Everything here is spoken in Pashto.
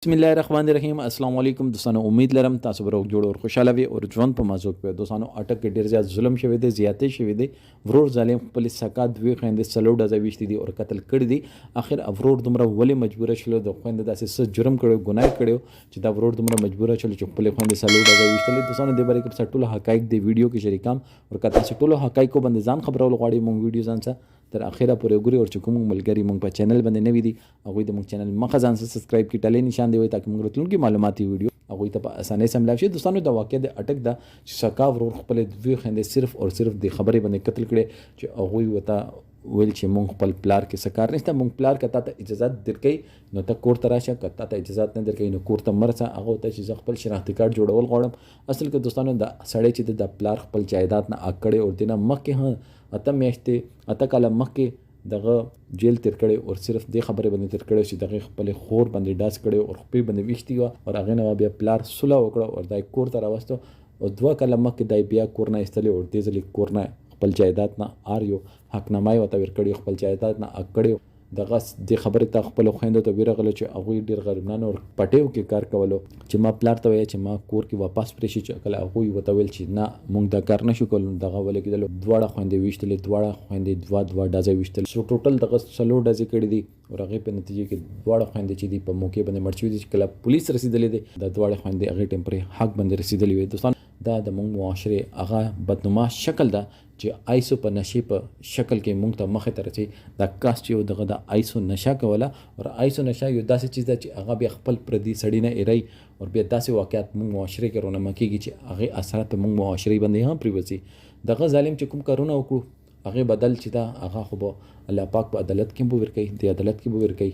बिस्मिल्लाहिर्रहमानिर्रहीम अस्सलाम वालेकुम दोस्तانو उम्मीद लरम تاسو به روغ جوړ او خوشاله وي او ژوند په مازوک په دوستانو اٹک کې ډیر زیات ظلم شوی دی زیاتې شوی دی ورور ظالم خپل سکات دوی خويند سلو ډزه وشتي دي او قتل کړی دي اخر ورور دومره ولې مجبور شول د خويند داسې څه جرم کړو ګناه کړو چې دا ورور دومره مجبور شول چې خپل خويند سلو ډزه وشتل دوستانو د بارے کې ټول حقایق دی ویډیو کې شریکام او کته ټول حقایق باندې ځان خبرول غواړي مونږ ویډیو ځان څه تر اخره پورې ګوري او چې کوم ملګری مونږ په چینل باندې نوی دي هغه د مونږ چینل مخه ځان سبسکرایب کی ټلې نشان دی وي ترڅو مونږ راتلونکي معلوماتي ویډیو هغه ته په اسانۍ سم لاوي دوستانو د واقع د اٹک د شکا ورور خپل دوی خويند صرف او صرف د خبرې باندې قتل کړي چې هغه وته ویل چې مونږ خپل پلار کې سکار نشته مونږ پلار کته ته اجازه درکې نو ته کور ته راشه کته ته اجازه نه درکې نو کور ته مرسه هغه ته چې خپل شناختی کارت جوړول غواړم اصل کې دوستانو د سړی چې د پلار خپل جایداد نه اکړې او دینه مخکې اته میاشتې اته کاله مخکې دغه جیل تیر کړي او صرف د خبرې باندې تیر کړي چې دغه خپل خور باندې داس کړي او خپل باندې وشتي او هغه نه بیا پلار سوله وکړه او دای کور ته راوستو او دوه کله مخکې دای بیا کور نه استلې او دې ځلې کور نه خپل جایداد نه آریو حق نامای وته ور کړي خپل جایداد نه اکړي دغه د خبرې ته خپل خويندو ته ویرغله چې هغه ډیر غریبانو او پټیو کې کار کولو چې ما پلار ته وای چې ما کور کې واپس پرېشي چې کله هغه وته ویل چې نه مونږ دا کار نشو کول دغه ولې کېدل دواړه خويندې وشتلې دواړه خويندې دوا ډازه وشتل سو ټوټل دغه سلو ډازه کړې دي او هغه په نتیجه کې دواړه خويندې چې دی په موقع باندې مړ شوې دي چې کله پولیس رسیدلې دي د دواړه خويندې هغه ټمپري حق باندې رسیدلې وي دوستان دا د مونږ معاشره هغه بدنما شکل ده چې آیسو په نشي په شکل کې مونږ ته مخه ته رسي دا کاس چې دغه د آیسو نشه کوله او آیسو نشه یو داسې چیز ده چې هغه بیا خپل پردي سړی نه ایري او بیا داسې واقعیت مونږ معاشره کې رونما کیږي چې هغه اثرات په مونږ معاشره باندې هم پریوزي دغه ظالم چې کوم کارونه وکړو هغه بدل چې دا هغه خو الله پاک په عدالت کې به ورکړي د عدالت کې به ورکړي